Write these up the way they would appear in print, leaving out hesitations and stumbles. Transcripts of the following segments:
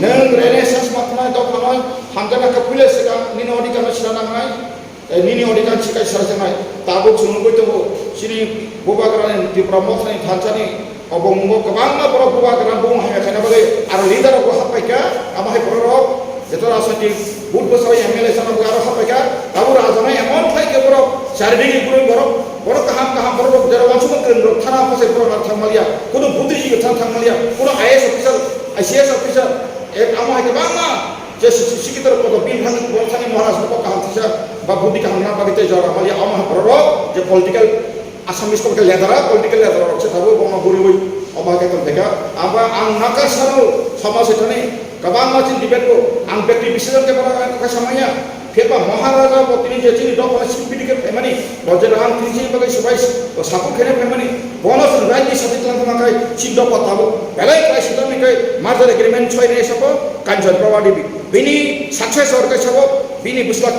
neng renaissance matnai dok nangai hangkana kapule seka nini odikan siranangai nini odikan sikai sarajangai tabuk sunungoi tuh sini bubagranen di promosi thancani obong kebangga borok bubagranen bung hai kana bale ar leader ko hapaika amai borok itu rasanya buat besar yang MLA sana berarah apa ya? Kamu rasanya emon kayak borok, syaridik borok, borok kaham borok, jadi wansu mungkin borok tanah apa sih borok thang malia, kudu putri juga thang malia, kudu IAS officer, ama itu bangga, jadi sekitar pada bintang borok sana maharas borok kaham tisha, babu di kaham nama kita jauh malia, ama borok, jadi political Assamese ko political leader orang setahu bang buri ama kita mereka, apa ang nakal selalu sama setani kabang macam debate ko ang bekti bisilan ke para kasamanya kepa maharaja potini jechini do para simpidi ke family rojer ang tinji bagai subais to sapu khene family bonus raji satitlan makai sido patabo belai kai sido mikai merger agreement choi ne sabo kanjon provide bini success orga sabo bini buswa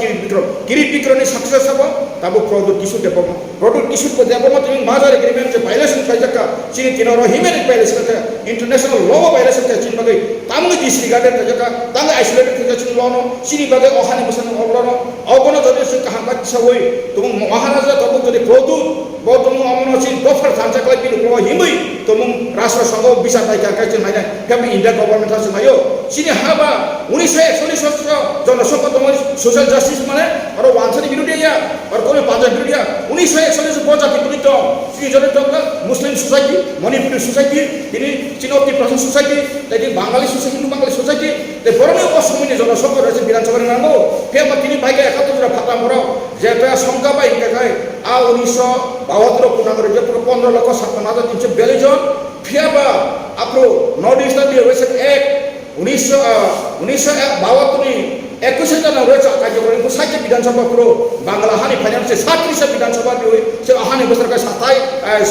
kirit bikro ni success sabo tabo product issue depo ko depo ma tumi merger agreement je violation kai jakka chini tinoro human violation ka international law violation ka chin bagai tamu disregarded ka jakka tang isolated ka chin law no chini bagai ohani busan oglono ogono jodi se kahabat sawoi tum maharaja tabo jodi product bo tum amono chin buffer thancha kai bin ko himui tum rashtra sangho bisa tai ka chin mai kami India government has mayo chini haba 1941 জনসংখ্যা তোমার social justice মানে আর ওয়ানসানি বিরোধী ইয়া আর কোন পাঁচজন বিরোধী 1941 প্রজাতি বিরুদ্ধ শ্রীজনের জন্য মুসলিম সোসাইটি মণিপুরি সোসাইটি তিনি চীনতি প্রথম সোসাইটি তাই বাঙালি সোসাইটি বাঙালি সোসাইটি তাই বড় অসমীয় জনসংখ্যা রয়েছে বিধানসভার নাম ফেমা তিনি বাইকে 71 ফাটা মর যেটা সংখ্যা পাই দেখায় আ 1972 পুনাগরে যে 15 লক্ষ 57,342 জন ফেবা আপনি নর্থ ইস্টার্ন ডিভাইসের এক 1952 ni 21 জন রয়েছে কার্যকরী সাহিত্য বিধানসভা পুরো বাংলা হানি ফাইন্যান্সে 37 বিধানসভা দিয়ে সে হানি বছর কা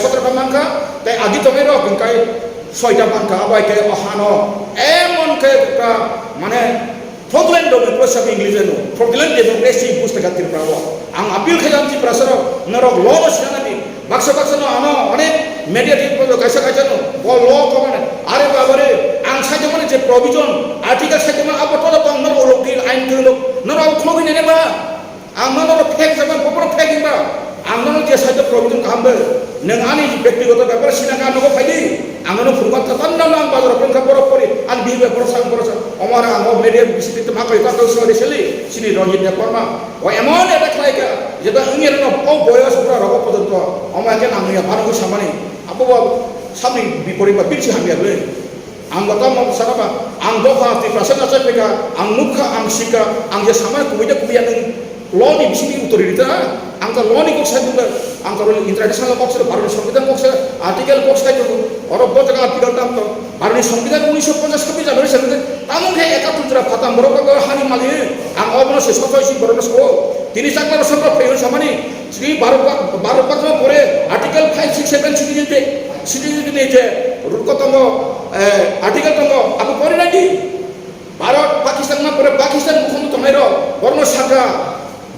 17টা মানকা তাই আদি তবে রকমকাই 6টা মানকা আবাই কে অহানো এমন কে মানে fraudulent democracy of English no fraudulent democracy পুস্তক কাতির প্রাব আং আপিল খাজান্তি প্রসর নরক ল বসনানি বাক্স no ano অনেক মেডিয়াটিভ প্রজো কাইসা কাইসানো ব ল কমানে আরে বাবারে আং সাইজমানে যে প্রভিজন আর্টিকেল সাইজমান আপতল তো নর ওলকিল আইন কিলো নর খলগি নেবা আং নর ফেক জামান পপর ফেকিংবা আং নর যে সাইজ প্রভিজন কামবে নং আনি ব্যক্তিগত ব্যাপার সিনাকা নগো ফাইদি আং নর ফুরবা তাতান নাম বাজার প্রঙ্কা বরফ করি আন বিবে প্রসাং প্রসাং আমার আং মেডিয়া বিস্তৃত মাকই তাতো সরে সেলি সিনি রঞ্জিত পরমা ও এমন এটা খাইকা যেটা ইংের ন ও বয়স পুরা রব পর্যন্ত আমাকে নামিয়া ভারগু সামানি আপু সামনে বিপরীত বা পিছি হামিয়া রে anggota mau saraba ang doha ti prasana sapeka ang mukha ang sika ang je sama kuida kubian ng law ni bisini utoririta ang ka law ni ko sa dunda ang ka international box ro bharat সংবিধান box article box kai to oro bota ka article tam to bharat সংবিধান 1950 জানুয়ারি সালে তামুখে 71 রা ফাতা মরক হানি মালি ang obno se 27 বরনস ko তিনি চাকলার সব fail সমানি Shri 12 পাঁচ পরে article 5 6 7 citizen যে রূপকতম আর্টিকেল তঙ্গ আপু পরে নাকি ভারত পাকিস্তান না পরে পাকিস্তান মুখোমুখি তোমার বর্ণ শাখা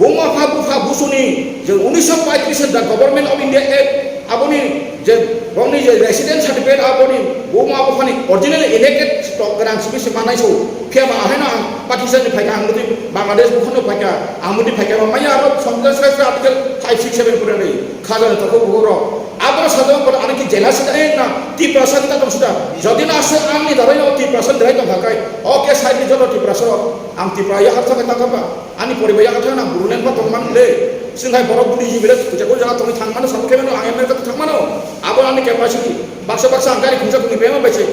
বোমা ফাবুফা বুসুনি যে 1935 the government of India act আপনি যে বংনি যে রেসিডেন্ট সার্টিফিকেট আপনি বোমা আপনি অরিজিনাল ইলেক্টেড স্টক গ্রাম সিবিসি মানাইছো ফেমা আহেনা পাকিস্তানি ফাইকা আঙ্গুতি বাংলাদেশ মুখোনো ফাইকা আঙ্গুতি ফাইকা মাইয়া আর সংবিধান শাস্ত্র আর্টিকেল 5 6 7 করে নেই খাজানা তকো বড় আবার সাধারণ করে অনেক জেলা সেটাই না 3% তা সুদা যদি না আসে আমি ধরাই না 3% ধরাই তো ভাকাই ওকে সাইড নি জলো 3% আম 3% হাত থেকে তাকাবা আমি পরিবাইয়া কথা না বুরুলেন বা তমান লে সিনহাই বড় বুড়ি জিবিরে কুচা কো জানা তুমি থাকমানো সবকে মেনো আই আমেরিকা থাকমানো আবার আমি ক্যাপাসিটি বাক্স আঙ্গারি খুঁজা তুমি বেমা বেছে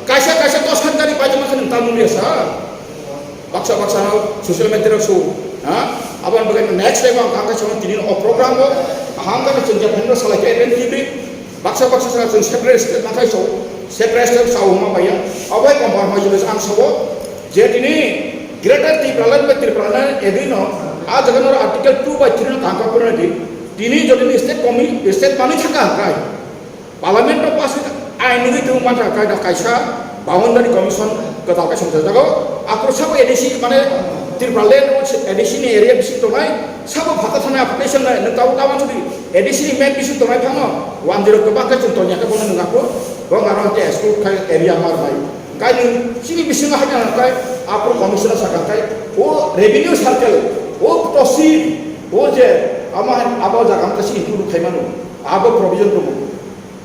কাইসা 10 খানদারি পাইজা মাখান তামুনি আসা বাক্স সোশ্যাল মিডিয়া শো হ্যাঁ আবার বগে নেক্সট টাইম আম কাকা সঙ্গে তিনি প্রোগ্রাম হামকা চুন জাপানো সালাকে এন টিভি বাক্স সারা চুন সেপারেট নাথাই সো সেপারেট সাও মা বাইয়া অবাই কম্প্রমাইজ আম সব যে তিনি গ্রেটার ত্রিপুরা এদিন আজ জগনর আর্টিকেল 2 বাই 3 কাকা করে তিনি যদি স্টেট মানি থাকা হাকায় পার্লামেন্ট পাস আইন নিগি তো মাথা কায়দা কাইসা বাউন্ডারি কমিশন কথা সংসদ জায়গা আক্রোশাব এডিসি মানে ত্রিপুরা এডিসি নি এরিয়া বিসি তোমাই সব ভাতা থানা অ্যাপ্লিকেশন নাই নতাও তাও যদি এডিসি নি মেন বিসি তোমাই ফামো 10 কে বাকা চুন তোনিয়া কে বন নাকো বং আরতে স্কুল খাই এরিয়া মার ভাই kai nung sini bising hanya kai apa komisioner sakai o revenue circle o tosi o je ama apa jaga kasih itu kai manu apa provision tu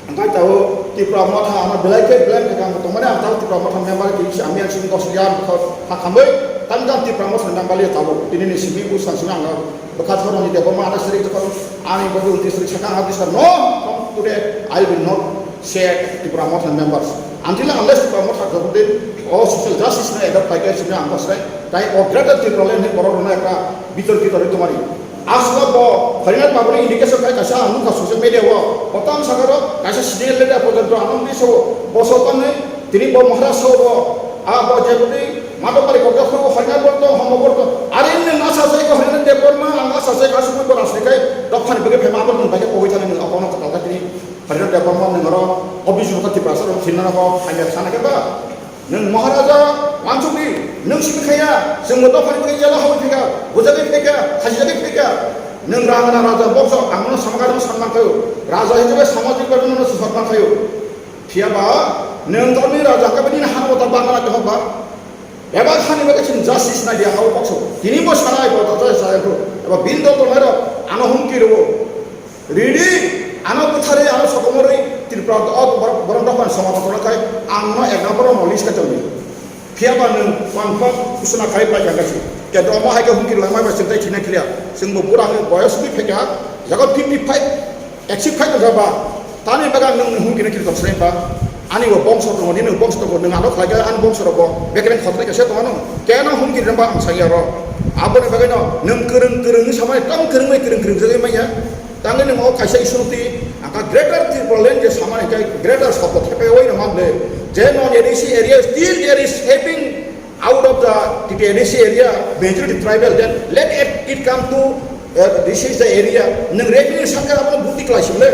angkai tahu ti promote ama belai ke kamu tu mana tahu ti promote member ki ami yang sini kosian hak kami tangan ti promote nang balik tahu ini ni sini bu sang senang bekat orang ini apa ada sering tu ani bagi untuk sering sekarang habis no today I will not share the promote members until unless the promote have government or social justice na ada pakai sini angkas right tai ogregat ti problem ni korona ka bitor itu mari asla bo harinat babuni indikasi kai kasa anu ka social media wo potam sagaro kasa sidel leda potam to anam diso bosotan ne tini bo maharaso bo abo jebudi mato pari ko ko harinat bo to homo bo to arin ne nasa sai ko harinat de korma anga sa sai kasu bo rasne kai dokhan bege phema bo bage ko hoitane ne akono ka ta tini harinat de korma ne ngoro obisukta ti prasar thinna ko hanya sana ke ba neng maharaja mansubi neng sibikaya semua fari bagi jalan hawa pika bujagi pika hajagi pika neng rangana raja bokso amno samagaram samman kayo raja hisabe samajik karno samman kayo siapa neng kami raja kabini hanu tabana ke hoba ebar khani bagi chin justice na dia hawa bokso kini bo sanai bo ta saya ko eba bindo to mero ano humki ro ridi ano kuthare ano sokomori tirpra to baron dapan samaton kai anno egabro molis ka tawni fiaba nung wangpang usuna kai pa jaga si ke do ma ha ke humki lamai ma sintai thina clear sing mo pura ngi boyos bi pheka jaga 55 85 ka ba tani baga nung humki ne kir to srem ba ani wo bongso to ni nung bongso to nung ano khaga an bongso ro bo bekren khotre ke se to ano ke na humki ramba ang saya ro abo ne baga no nung kereng samai tam kereng jaga mai ya tangan nung o kaisa isuti aka greater problem je samane kai greater support hepe oi na mamle je non ADC area still there is helping out of the ADC area majority tribal then let it come to this is the area nang revenue sarkar apna buti class le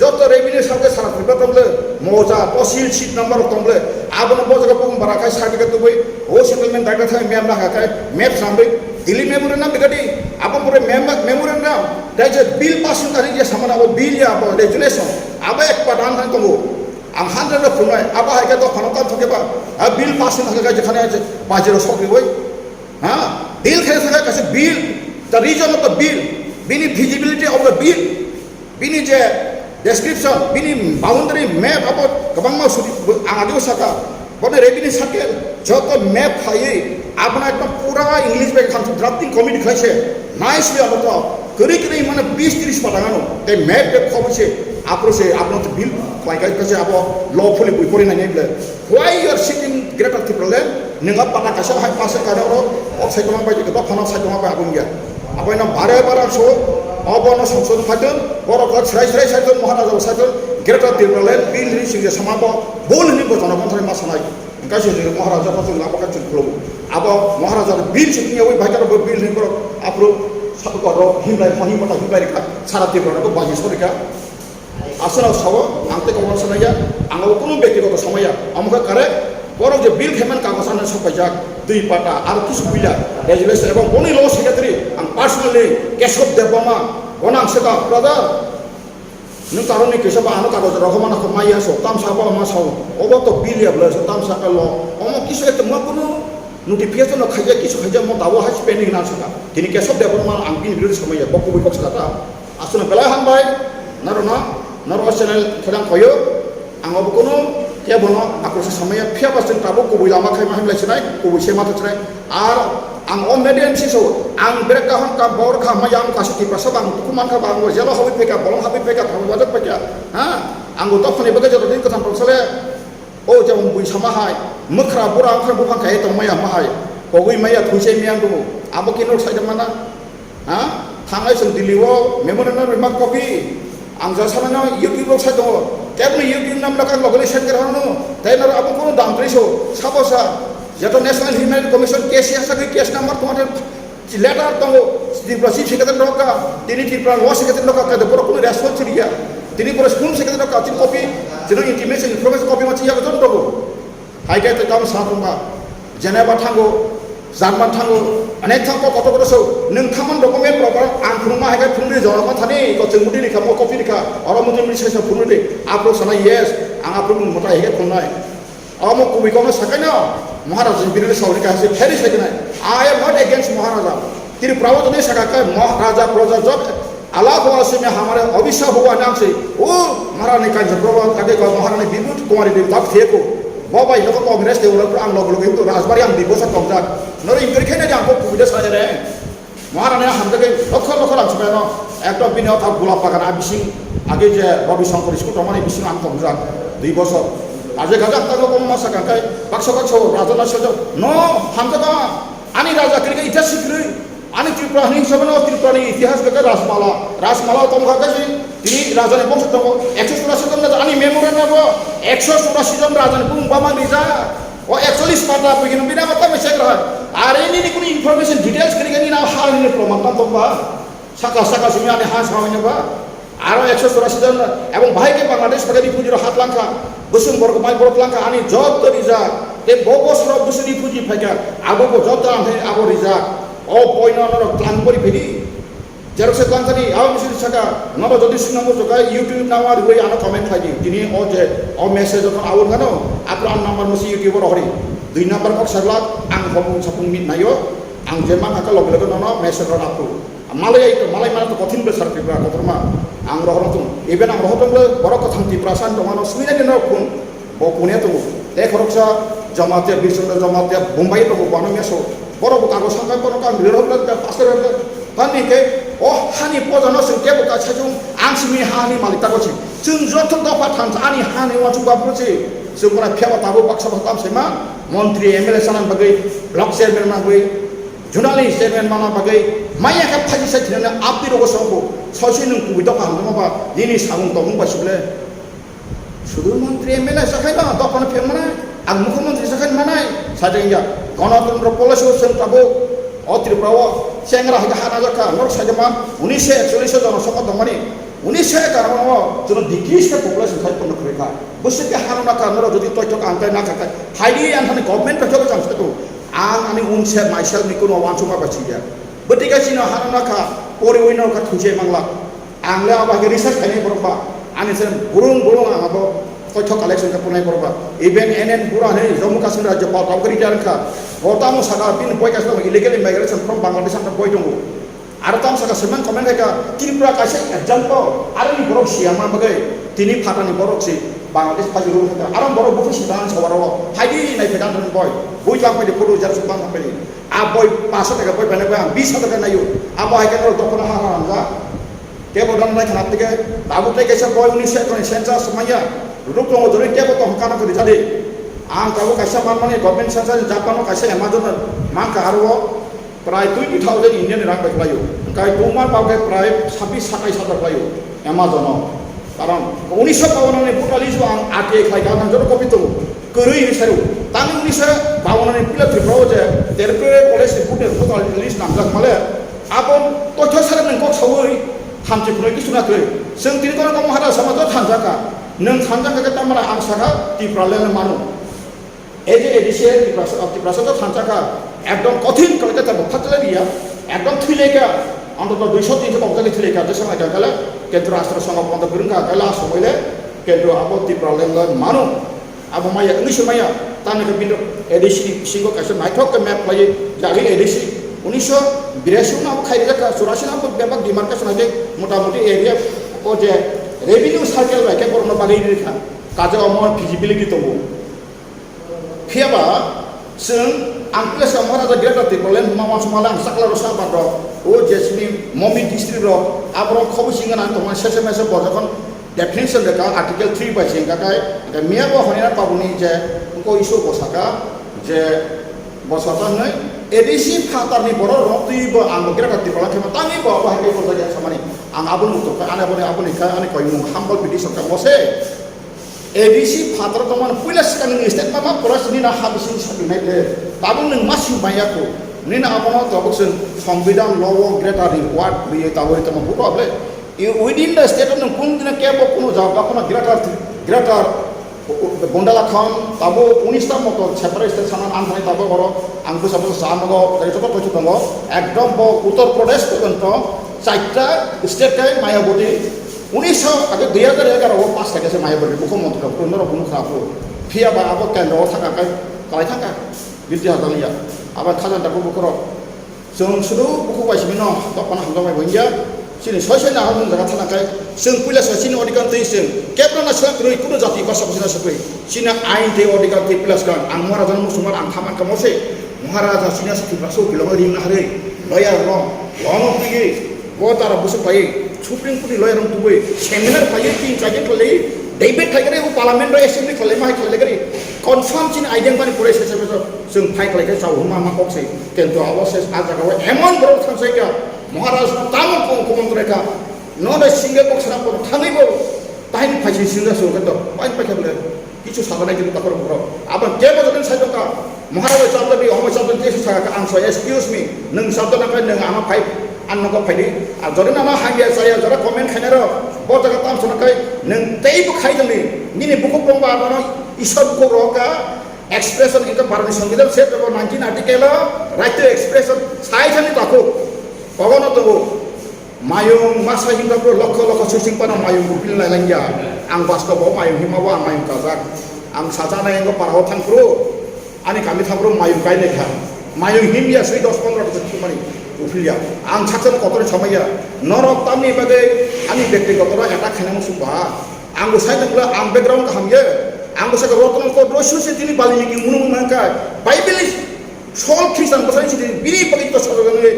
joto revenue sarkar sara tripa tomle moja posil sheet number tomle abna boja ko barakai certificate to boy o settlement data thai mem na kai map sambe dili memorandum bigadi apa pure memorandum there is a bill passing kari je samana o bill ya abo regulation aba ek padan than komo am 100 of funai aba ha ke to khanotan thoke ba a bill passing thake je khane je pajero sokri boy ha bill khare thake kase bill the reason of the bill bini feasibility of the bill bini je description bini boundary map abo kabang ma sudi angadi saka bone revenue circle joto map hai apna ekta pura english be khan drafting committee khaise nicely abato kari mana 20-30 patangano te map be khobse apro se apno to bill kai kase abo lawfully bui pori na neble why you are seeking greater problem ninga pata kase hai pase kada ro oksai koma ba ke ba phana sai koma ba agun gya abai na bare so abono সংশোধন খাইতেন বড় কথা ছড়াই সাইতেন মহারাজা সাইতেন greater Tripura বিল নি সিংহে সমাব বল নি বচন বন্ধরে মাসানাই কাছে যে মহারাজা পছন্দ লাপকা চুল খুলব আব মহারাজার বিল সিংহে ওই ভাইকার বিল নি বড় আপরো সব করো হিমলাই ফনি মটা হিমলাই কা সারা ত্রিপুরা কো বাজি সরিকা আসলে সব আনতে কমন শোনাইয়া আঙ্গ কোনো ব্যক্তিগত সময় আমকা করে বড় যে বিল খেমান কাগজান সবাই যাক দুই পাটা আর কিছু বিলা রেজুলেশন এবং কোন ল সেক্রেটারি আম পার্সোনালি কেশব দেবমা ওনাং সেকা ব্রাদার নু কারণে কেশব আনো কাগজ রহমান খমাইয়া সো তাম সাবা মা সাও ওব তো বিল ইয়াবলা সো তাম সাকা ল অম কিছু একটা মা কোনো নোটিফিকেশন খাইয়া কিছু খাইয়া মো দাও হাই স্পেন্ডিং না সাকা তিনি কেশব দেবমা আম বিল বিরোধী সময় বকু বিপক্ষ সাকা আসলে বেলা হামবাই নারনা নর চ্যানেল খেলাং কয়ো আঙ্গ কোনো ke bono aku samaya phia pasen tabo ko buila makai mahim lai sinai ko buise mata sinai ar ang om median siso ang brek ka hon ka bor kha mayam ka sati prasabang tukuman ka bang jelo habi peka bolong habi peka tham wajak peka ha ang to phone baga jado din ka tham prosale o jam bui sama hai mukra burang khan bu phang kai to maya mahai ko gui maya thuise miang du abo kinor sai jamana ha thangai sung diliwo memorandum remark copy ang jasana youtube sai do cable YouTube নাম লাগার লগলে set করা হনো তাই না আপন কোন দাম ত্রিশো সাপোসা যেটা ন্যাশনাল হিউম্যান কমিশন কেস আছে কেস নাম্বার তোমাদের লেটার তো ত্রিপুরা চিফ সেক্রেটারি রকা তিনি ত্রিপুরা ল সেক্রেটারি রকা কাদের পুরো কোনো রেসপন্স রিয়া তিনি পুরো স্কুল সেক্রেটারি রকা চিন কপি যেন ইন্টিমেশন ইনফরমেশন কপি মাছি যাবে জন রকম হাইটাই তো কাম সাতমা জেনেভা থাঙ্গো জার্মান থাঙ্গো अनेक थांगो कत सौ नोंथांमोन डकुमेन्ट प्रपार आं फुंमा हायगा फुंदे जरमा थानि को जोंमुदि लिखा मो कपि लिखा अर मुदि मिसे फुंदे आपरो सना यस आं आपरो मता हेगे फुंनाय Amo kubikono sakanya Maharaja Biril Sauri kasi very second. I am not against Maharaja. Tiri Prawo ne sakaka Maharaja Proja Jot Allah ko asme hamare abhisha huwa naam se o Maharani kan Prawo kage ko Maharani Bibut Kumari Dev tak theko Baba ino ko Congress te ular ang log log itu Rajbari am dibosa komjak nor ingkari khene jang ko kubida sajare Maharani hamdake lokhor lokhor am sabeno ekta bino tak gulap bagan abising age je Rabi Shankar school tomani bising am komjak 2 বছর আজে গাজা তাগো কম মাসা কাকাই বাক্স বাক্স রাজা না সজ no হামদাকা আনি রাজা করিকে ইতিহাস শিখরে আনি ত্রিপুরানি সবনো ত্রিপুরানি ইতিহাস বেকা রাসমালা তম কাকাজি তিনি রাজানে বংশ তম 184 জন আনি মেমোরিয়াল নাব 184 জন রাজানে বুম বামা রিজা ও 41 পাতা পইকিন বিনা কথা মেসেজ রহ আর এনি কোন ইনফরমেশন ডিটেইলস করিকে নি না হালনি প্রমাণ তমবা সাকা সাকা সুমি আনি হাস হাওইনবা আরো 184 জন এবং ভাইকে বাংলাদেশ বাগানি পুজির হাত লাঙ্কা বসুম বর্গ মাই বড় লাঙ্কা আনি যত রিজা তে ববসর বসুনি পুজি ফাইকা আবো যত আনতে আবো রিজা ও পয়ননর প্ল্যান করি ফেরি জেরক্সে প্ল্যানখানি আও মিছিল ছাকা নব যদি নম্বর জোকা ইউটিউব নামার হই আনো কমেন্ট ফাইজি তিনি ও যে ও মেসেজ যখন আউর গানো আপনার নাম্বার মসি ইউটিউবার হরি 2 নাম্বার কক সারলা আং হবুং সাপুং মিট নাইও আং জেমা কাকা লগে লগে নন মেসেজ র আপু Malay mana tu kotin besar Tripura kotorma ang rohon tu even ang rohon tu borok kothang Tripura san tu mana suina di pun bo punya tu koroksa jamatia bisunda jamatia Bombay tu bo anam yaso borok kago sangkai borok kan liroh kan pasir kan ni ke oh hani pojano sengke buka chajung ang simi hani malita koci jeng jotok dapat han ani hani waju baproci sempurna pihak tabu paksa batam sema Menteri MLA sanan bagai blok chairman bagai jurnalis chairman mana bagai Maya ka phaji sa thina apni rogo songko sosi nung kubito ka hamdama ba dini sagung tong ba sibule sudur mantri MLA sakai na dokon phem mana ang mukhamantri sakai mana sajengya গণতন্ত্র policy song তাবো অত্রিপ্রাও সেংরা হাজা হানা জাকা নর সাজমা 1941 জন শপথ মানে 1951 জন decrease কা population খাই পন্ন করে খা বসে কে হানা কা নর যদি তথ্য আনতে না থাকা হাইলি আনথানে গভর্নমেন্ট তথ্য জানছে তো আং আমি উনসে মাইসেল নিকুনো ওয়ানসুমা বাচিয়া বটিকাসিনা হানা কা পরে উইনার কা থুজে মাংলা আংলা আবাগে রিসার্চ খাইনে বরবা আনি সেন বুরুং বুরুং আবাবো তথ্য কালেকশন কা পুনাই করবা ইভেন এনএন পুরা হে জম্মু কাশ্মীর রাজ্য পাউকারি জানখা বতামো সাগা বিন বয়কাস ইলিগেল ইমিগ্রেশন ফ্রম বাংলাদেশ আন্ডার বয় দঙ্গো আর তাম সাগা সেমান কমেন্ট কা ত্রিপুরা কাছে एग्जांपल আর নি বরক সিয়ামা বাগে তিনি ফাটানি বরক সি বাংলাদেশ পাজি রুম থাকা আর বরক বুফি সিদান সবারো হাইদি নাই ফেদান বয় বই জাম পাইলে ফটো জার সুবান পাইলে আ বই 500 টাকা বই বানাবে 20 টাকা নাইও আবা হাইকে দপনা হারাম যা কে বদন নাই খানা থেকে বাবুতে কেসা বয় 19 সেন্সাস সময়া রূপ রঙ ধরে কে কত হকানা করে যাবে আং কাবো কাইসা মানে গভর্নমেন্ট সেন্সাস জাপানো কাইসা অ্যামাজন মান কা আরো প্রায় 20,000 ইন্ডিয়ান রাং বাইলাयो কাই তোমার পাবে প্রায় 26-27 পাইও অ্যামাজন কারণ 1952 নে পুটালিস আং আটে খাই গান জন্য কপি তো করি হিসারু তাং 1952 নে পিলা ত্রিপুরা যে তেরপে কলেজ পুটে পুটালিস নাম জাক মালে আপন তথ্য সারা নং কক সবই থামছে কোনো কিছু না কই जों তিনি কোন মহারা সমাজ থানজাকা नों थानजाखा तारमाने आं साखा टिप्रालेन मानु एजे एडिसे टिप्रासो थानजाखा एकदम कठिन कलके तार फातले बिया एकदम थुलेका अन्तत 200-300 बक्ताले थुलेका जे समय गला केन्द्र राष्ट्र संघ बन्द गुरुङा गला समयले केन्द्र अब टिप्रालेन मानु अब माया इंग्लिश माया तानेको बिन्दु एडिसी सिंगो कासे नाइथक मैप लायो जागि एडिसी 1982 ना खाइजाका 84 ना बेबाक डिमार्केशन आगे मोटामोटी एरिया ओ जे रेवेन्यू सार्केल बाइके बरनो बागै रेखा काजे अमर फिजिबिलिटी दंगो फियाबा जों आं प्लेस महाराजा ग्रेटर टिप्रालेन मामा समाला आं साकला रसा बार ओ जेसनि ममी डिस्ट्रिक्ट रो आब्रो खबसिंगा ना तमा सेसे मेसे बजखन डेफिनेशन लेका आर्टिकल 3 बाय सिंगा काय मियाबो हनिना पाबुनि जे को इशु बसाका जे बसाता नै एडिसी फातारनि बर रक्तिबो आं ग्रेटर टिप्रालेन केमा तांनि बो बाहाय को जाय सामानि आं आबुन मुतका आने बने आबुनि का आने कय मुं हामबल बिदि सरकार मसे एडिसी फातार तमान पुलिस कानि स्टेट मामा पुलिसनि ना हाबिसिन साबिनाय दे ताबुन नों मासि बायाको निना आबनो तबकसन संविधान लव ग्रेटर रिवार्ड बिए ताबरि तम बुतो आबले विदिन द स्टेट नों कुन दिन केबो कुनो जाबा कुनो ग्रेटर बंडाला खान ताबो 19 टा मतो सेपारेट स्टेट सानान आनथाय ताबो बरो आंबो साबो सानगो ताइतो तो दंगो एकदम बो उत्तर प्रदेश पर्यंत चारटा स्टेट काय मायाबती 1900 आगे 2011 वो पास থাকে মায়াবতী মুখ্যমন্ত্রী পূর্ণর কোনো খারাপ Via ba abo kan ro thaka kai kalai thaka bidya dalia aba thajan da buku kro sung suru buku ba simino to pana hamda mai bonja sini sosai na hamun jaga thana kai sung pula sosini odikan tei sung kepra na sung roi kuno jati basa basa sakoi sina ain te odikan tei plus kan ang maharaja musuman ang thaman ka mose maharaja sina sakti baso kilomar ring na hare lawyer ro lono pigi go tara busu pai supreme court lawyer rom tuwe seminar pai tin kaje tole David Tiger itu parlemen dari assembly kalau lima hari lagi confirm cina idea pani pura saya sebesar sung pai kalau kita jauh mama kok sih tentu awal saya ajar kau emon baru kan saya kira Maharashtra tamu pun mereka no ada single box serap pun tangi baru tahin pai single suruh kata paling pakai boleh itu sahaja kita tak perlu abang dia betul saya cakap Maharashtra sabda di omong sabda dia saya kata answer excuse me neng sabda nak neng ama pai anu kau pai di jadi nama hanya saya jadi komen kenapa Bota katam sonakai neng tei bu khai tani ni buku pongba bano isab buku roka expression itu parani sangidam set number 19 article right to expression sai thani taku pagono to mayung masa hingga pro lokho susing pana mayung bupil lailanja ang basko bo mayung himawa mayung kazak ang sajana yang paraho thang pro ani kami thang pro mayung kai lekha mayung himya sui 10-15 cumani Ufilia, ang saksen kotor samaya, norok tamni bagai, ani bekti kotor ada kena musibah, ang usai tenggelam, ang background kahamnya, ang usai kerotan kotor susu sini balik lagi munung mangkai, Bible sol Kristen pasal sini, bini begitu sekarang ini,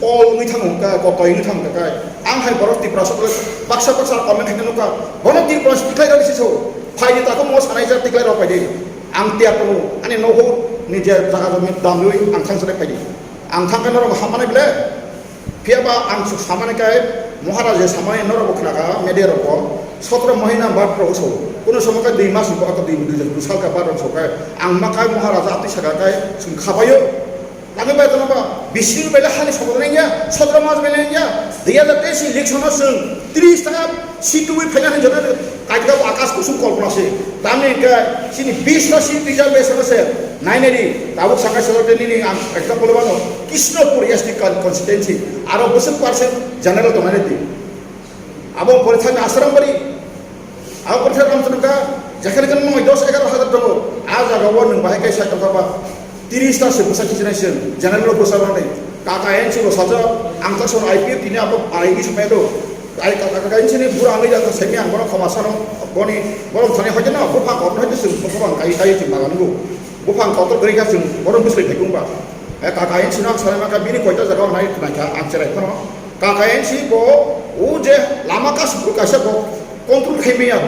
all ini thang mangkai, kotor ini thang mangkai, ang hai boros di prasat paksa komen kena nuka, boros di prasat diklai dari situ, pai di takut mau sanai jar diklai apa jadi, ang tiap tu, ani noho, ni dia jaga jomit damlui, ang sang sudah pai ang thangkan orang hamane bile piaba ang samane kai maharaja samane nora bokhnaka media roko 17 mahina bad proso kuno samaka 2 mas ko aka 2 sal ka bad so kai ang makai maharaja ati saga kai sum khabayo lagi ba tanaba bisir bele hali sabodrenga 17 mas belenga dia da tesi election sum 30 taka situ wi phaya jana kaitga akas kusum kolpnase tame ka sini 20 seat result besase naineri tabuk sangka selote ini example bano Krishnapur SD constituency aro 20% general to maneti abo porithang asram bari abo porithang ramtuka jakhane kan mo 10-11 dong aja gawon nang bahai kai sa ba 30 ta se busa generation general busa bane KKN sih saja angka soal IPF ini apa ini supaya itu KKN sini burang aja ke semi angkor kemasan boni borom thani hoje na bupang kau hoje sing bupang kai timbangan gua bupang kau tuh mereka sing borom busli pekumba KKN sih nak saya makan bini kau itu jaga naik naik angcer itu no KKN sih bo uje lama kas berkasih bo kontrol kimia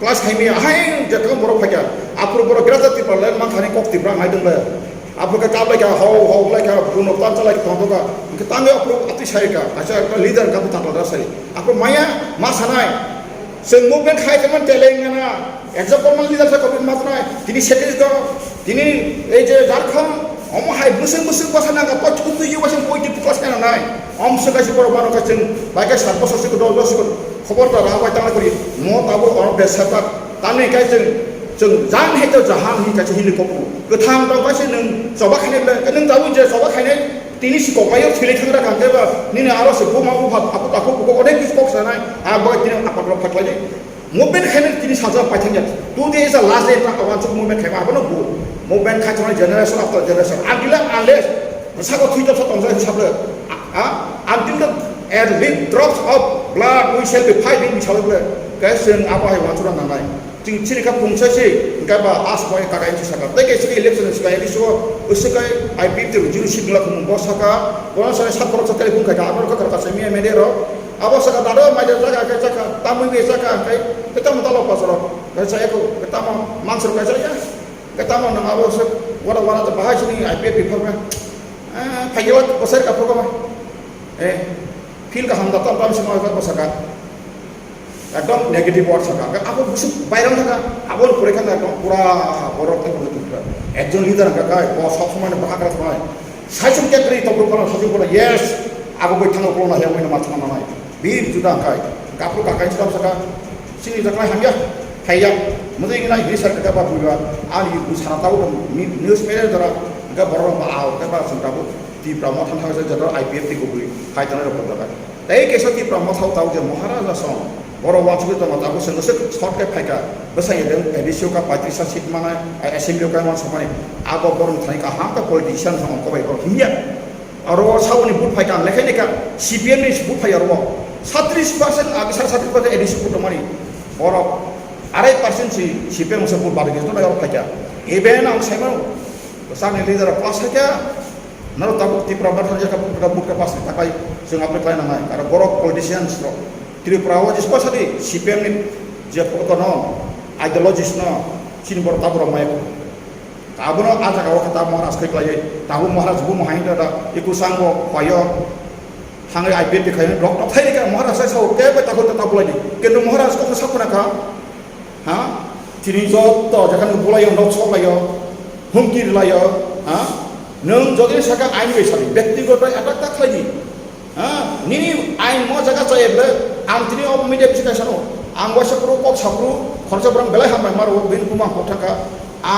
kelas kimia hai jatuh borom pakai apa borom gerata tipe lain makanya kok tipe ngai dulu आपको क्या काबले क्या हो like पुनो तांचा like तांतो का कि तांगे आपको अतिशय का अच्छा लीडर का तांतो रहा आपको माया मासनाय से मूवमेंट खाई तेमन तेलेंगे ना एग्जांपल मान लीडर से कभी मत ना तिनी सेटिस को तिनी ए जे झारखंड हम हाई मुसिंग बसना का पच कुछ ये वैसे कोई टिप क्लास ना ना हम से कैसे पर बानो का चिंग बाइक सर्विस से को दो से खबर तो रहा बाइक करी मो ताबो और बेसा का ताने कैसे जों जान हेतो जाहान हि काचे हिलि कपु गोथां दाव बासे नों जबा खायने बे नों दाव जे जबा खायने तिनि सिकपायो थेले थांग्रा गांजेबा निने आरो से बुमा बुफा आपु ताखु बुको अने किस बक्स नाय आ बय तिनि आपाद फाटलाय मुभमेन्ट खायने तिनि साजा पाइथांया today is the last day of one movement खायबा आबनो बु मुभमेन्ट खायथनाय जनरेशन आफ्टर जनरेशन आगिला आलेस साको थुइतो सतंजा हिसाबले until the at big drops of blood we shall be fighting each other guys जों आबहाय वाचुरा नांनाय जों चिरिका पुंसासि गाबा आस बय काकायन साका तके सिके इलेक्शन सिकाय दिसो उसकाय आईपीएफ ते जुरु सिगला कुम बसाका बोना सारे सापर सकाय बुं काका आबर का करका सेमिया मेडेरो आबो सका दारो माजे जागा का जाका तामु बे जाका काय केताम तलो pasoro काय saya को केताम मांसर काय जाया केताम नंग आबो से वरा त बाहाय सिनि आईपीएफ बिफरमा फायवत बसर का प्रोग्राम फील का हम दाता ताम सिमा का बसका एकदम नेगेटिव वार्ड सका आपको बुसु বাইরাম থাকা আবল পরীক্ষা একদম পুরা বড়তে বলতে একজন লিডার কাকায় ও সব সময় বাহাকার সময় সাইসম কেটরি তবু কোন সচিব বলে ইয়েস আবো বই থাঙ্গো কোন না হেমইনা মাছনা নাই বীর জুদা কাই কাপু কাকাই সব সকা সিনি জাকাই হাঙ্গা খাইয়া মদে গিনা রিসার্চ কা বাবুয়া আনি বুসানা তাও নিউজ মিডিয়া দ্বারা কা বড় আও কা বা সুনতাবো তি প্রমো থান থাকা যে আইপিএফ তি গুবুই ফাইতনা রকম দাকা তাই কেসো তি প্রমো থাও তাও যে মহারাজা song boro wansuk to mata ko sen short ke phaika basai den edisio ka patrisa sit mana assembly ka man samani abo boron thai ka ha ka politician sam ko bai ko himya aro sawni but phaika lekhai ne ka CPM ni but phai aro 30% agi 30% edisio ko mani boro 2% si CPM se but bar ge to na aro phaika eben ang saimo sang leader pas ka naro tabuk ti prabar saja ka but ka pas takai sing apre plan ngai kara borok politician stro Tripura wajib pas tadi CPM ni je pokok no ideologis no sini bor tabur mai ko tabuno aja ka kata Maharaj ke klai tabu Maharaj bu mahin da iku sanggo payo hangai IPP khai blok top thai ka Maharaj sai sau ke ba takut tabu lagi kendo Maharaj ko sakuna ka ha tini jo to jakan bulai nok sok layo humkir layo ha nung jodi saka ain be sabi ব্যক্তিগত attack tak lagi ha nini ain mo jaga chayeble antri of media discussion ang wasa pro pop sapru khorcha brang belai hamai maru bin kuma kotaka a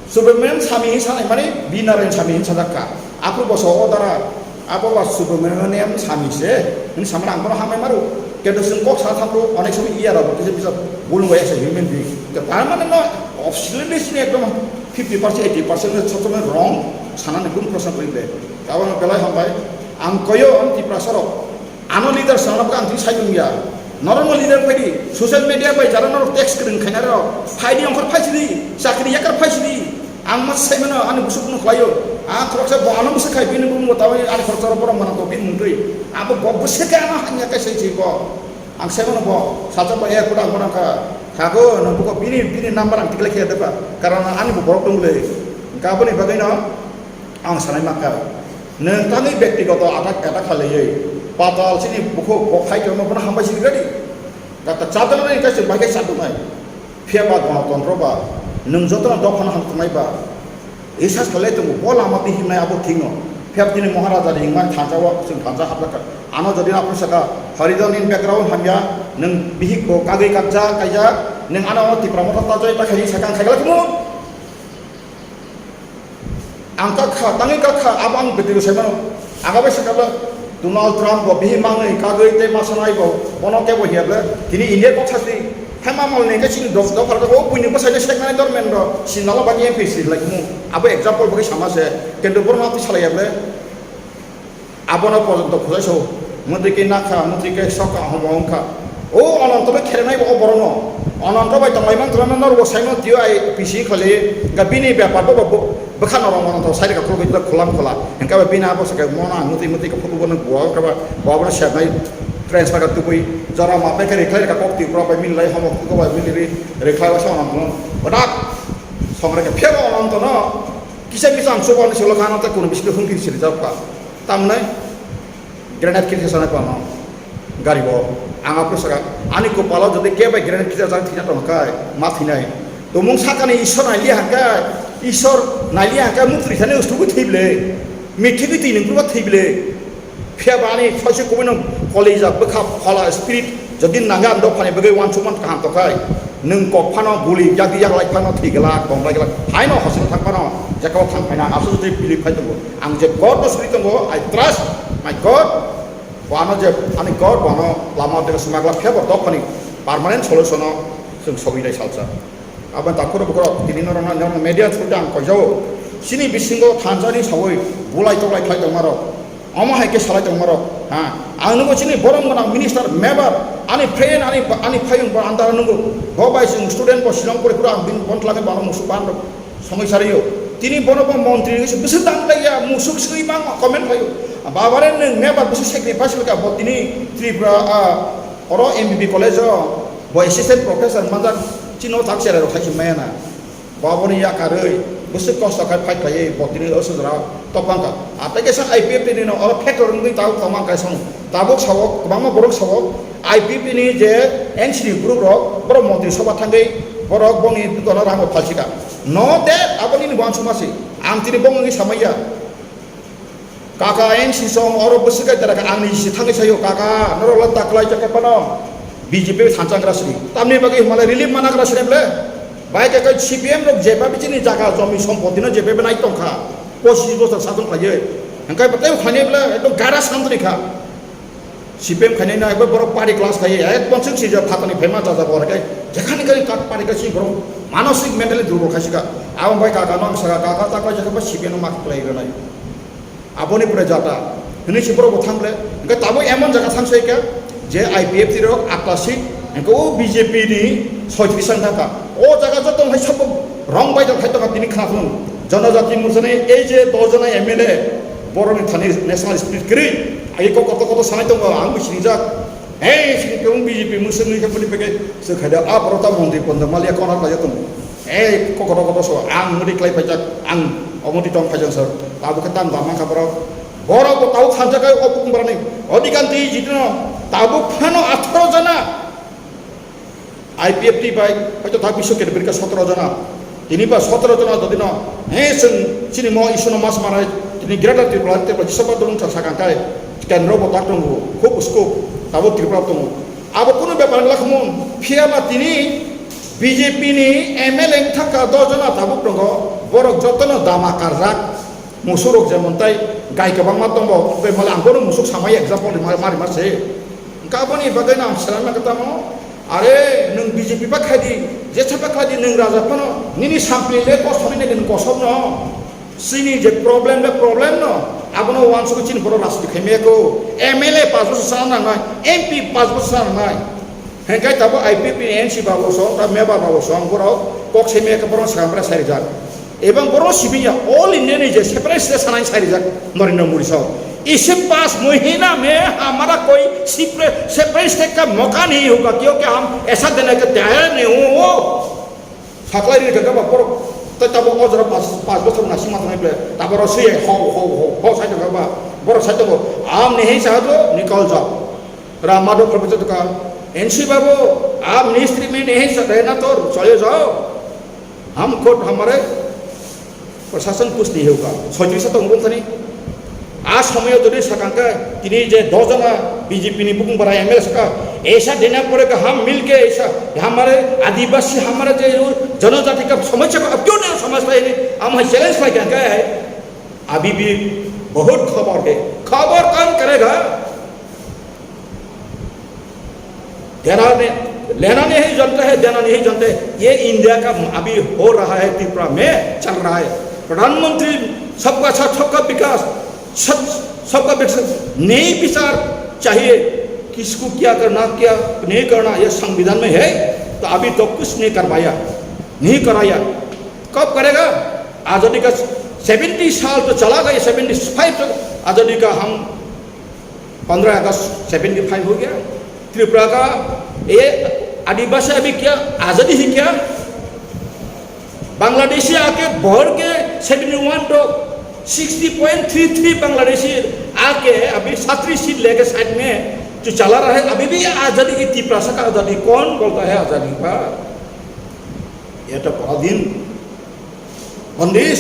Superman sami sanai mane binaren sami sadaka aku boso odara apa was Superman nem sami se ini samra ang hamai maru kedo sengkok sa sapru onek sami iya rabu bisa bulung gaya se human being ke parman no obviously ni ekdom 50% 80% sotome wrong sanan gun prosa koinde kawan belai hamai ang koyo anti prasaro ano leader sanap ka anti sayung ya normal leader pedi social media pai jara nor text kring khana ro phaidi angkor phaisidi sakri yakar phaisidi ang mas saimana ani busuk nu khlayo a khorsa bono busa khai bin bum tawi ani khorsa ro borom mana to bin mundui abo bobse ka na hanya ka sei ko ang saimana bo saja pa ya kuda ngona ka kago no buko bini number ang tikle khia deba karena ani bo borok dong le ka boni bagaina ang sanai maka nentani ব্যক্তিগত attack khale patal sini buku bokai ke mana hamba sini gadi kata cadel ni kasih bagai satu mai pihak bagai kontrol ba nungjotan dokan ham tumai ba isas kale tu bola mati himnai abu kino pihak ini Maharaja ni hingman thanjawa sing thanja hablaka ano jadi apa saka haridan in background hamya nung bihik bo kagai kakja kaya nung ana ti pramota tajai ta khali sakang khagala kemu angka kha tangi kakha abang betul semano agabe sakala Donald Trump bo bihi mangai kagai te masanai bo ono ke bo hiable kini India ko thasi hema mol ne ka sin dok dok ka ko puini ko sai sek mane dormen ro sinala bagi MPC like mu abo example bagi samase kendo bor ma pisala yable abono porjento khosai so mudri ke nakha mudri ke soka homongka o ononto be khere nai bo borono ononto bai tamai man tramen nor bo saimo tiu ai PC khale ga bini byapar bo bekan orang to sai ka kholo ke kholam khola engka ba bina bo saka mona mudri ka photo bono bo ka ba bo sha nai transfer ka tupui jara ma pe ke reklai ka kok ti pro ba min lai homo ko ba min ri reklai wa sa ononto odak somre ke phego ononto no kisa bisa ang sobon solo kana ta kono bisko hungki siri japka tamnai granat kiri sana pa no gari bo anga pro saka ani ko palo jodi ke ba granat kiri jang thina to kai ma thinai to mung sakane ishor na liya ka ishor na liya ka mutri thane ustu ko thible mithi bi tin ko thible phia bani phosi ko no college bakha phala spirit jodi nanga ando phane bagai wan chuman ka to kai nung ko phano guli jati jak lai phano thigala kong lai gala haino hosin thak phano jakau thang phana asu te believe phai to ang je god no spirit to I trust my god wano je ani god wano lama de smagla phebo to phani permanent solution no sung sobi dai salsa aban takuro bukro tini no na media chudang ko jo sini bisingo thanjani sawoi bulai to lai phai to maro ama hai ke salai to maro ha anu sini borong mana minister member ani friend ani phayung ba andar nungu go bai sing student bo silong pore pura bin bontla ke bano musu ban samai sariyo tini bono ba montri se bisu dang lai ya musuk sui bang comment phayo babare neng member bisu sacrifice ka bo tini Tripura oro MBB college bo assistant professor mandan chino taksera ro thaki mena baboni ya karei bisu cost ka phai kai bo tini osudra topangka atake sa IPP ni no oro factor ngi tau tamang kai song tabok sawok bangma borok sawok IPP ni je NCD group ro boro moti soba thangai borok bongi dona ramo phalsika no that aboni ni bang sumasi amtini bongi samaya kaka NC song oro besika tara angni si thangai sayo kaka noro lata klai jakapano BJP thanchang rasri tamni bagi mala relief mana rasri ble bai ka CPM ro jeba bichini jaga jomi sompoti no jebe nai tongkha posisi bosar sadon khaye engkai patai khane bla ekdom gara samdri kha CPM खाने ना एक बार बड़ा party class खाये एक पंचक चीज़ फाता नहीं FEMA जाता बोला क्या जखाने कहीं काट पार्टी का चीज़ बड़ा मानसिक मेंटली दुर्बल खासी का आवाम भाई काका नॉन सगा काका ताका जगह पर CPM मार्क प्ले करना है आपने पूरे जाता हनी चिपरो को थांगले इनका ताबो एमन जगह थांग से क्या जे IPF तीरों आकाशी इनको BJP नी सोच विसंधा का ओ जगह जो तुम है सब रंग बाई जब खाते हैं खाना तुम जनजाति मुझे ए जे 2 जना MLA बोरों में थाने नेशनल स्प्रिट करी आई को कतो समय तो आंग बिचरीजा सिंह क्यों BJP मुझे नहीं कपनी पे के सेखादा आप रोता मंदिर पंद्रह मालिया कौन आता है तुम को कतो सो आंग मुड़ी क्लाई पचाक आंग अमोटी टॉम पचाक सर ताबु के ताम दामा खबर बोरो को ताऊ खांचा का ओपुक बरने अधिकांती जितना ताबु फानो 18 जना IPF टी बाई पचो ताबु विश्व के बरिका 17 जना ini pas 17 जना तो दिनो sen sini mau isu no mas marai ini gerada triplat te pas sebab dong sasakan kai kan robot tunggu খুব scope tabu triplat tunggu abo kuno ব্যাপার lakhmun phiama tini BJP ni MLA thaka 2 जना tabu tongo borok jotono dama karjak musurok jemon tai gai kabang matombo be malang kono musuk samai example mari marse kaboni bagai nam selama ketamo are nung BJP pa khadi je chapa khadi nung raja pano nini sampli le ko sami ne ko sob no sini je problem no abono wan su chin boro ras dikheme ko MLA pas bus sana ngai MP pas bus sana ngai hengai tabo IPP NC ba bo so ta meba ba bo so boro kok seme ke boro samra sari jak ebang boro sibiya all India ni je separate se sana sari jak Narendra Modi साहब इसे पास महीना में हमारा कोई separate state का मौका नहीं होगा क्योंकि हम ऐसा देने के तैयार नहीं हो सकला री का पर तब ओजर पास बस ना सीमा में तब रसी हो साइड का बरो साइड को आम नहीं चाहते निकल जाओ रामादो प्रभुत्व का NC बाबू आप मिनिस्ट्री में नहीं रहना तो चले जाओ हम खुद हमारे प्रशासन कुछ नहीं होगा सोचिए तो उनको नहीं आज समय तो सकांका तिनी जे 2 जना BJP नि बुकुं बरा MLA सका ऐसा देना पड़ेगा हम मिलके ऐसा हमारे आदिवासी हमारे जो जनजाति का समस्या को अब क्यों नहीं समझता है हम चैलेंज लाइक क्या है अभी भी बहुत खबर है खबर कौन करेगा लेना नहीं जानते हैं देना नहीं जानते ये इंडिया का अभी हो रहा है त्रिपुरा में चल रहा है प्रधानमंत्री सबका साथ सबका विकास सबका नई विचार चाहिए किसको क्या करना क्या नहीं करना यह संविधान में है तो अभी तो कुछ नहीं करवाया नहीं कराया कब करेगा आज़ादी का 70 साल तो चला गया 75 तक आज़ादी का हम 15 अगस्त 75 हो गया त्रिपुरा का ये आदिवासी अभी क्या आज़ादी ही क्या बांग्लादेशी आके बढ़ के 71 तो 60.33 बांग्लादेशी आके अभी 7 सीट लेके साइड में जो चला रहा है अभी भी आज़ादी की त्रिपुरा का आज़ादी कौन बोलता है आज़ादी का ये तो दिन बंदिश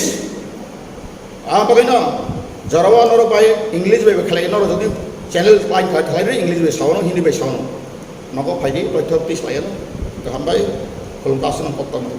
आप अभी ना जरावा नोरो पाए इंग्लिश में खेले नोरो जो चैनल लाइन खेले इंग्लिश में सावनो हिंदी में सावनो नको फायदे तो 30 लाइन तो हम भाई खुलम कासन पत्ता में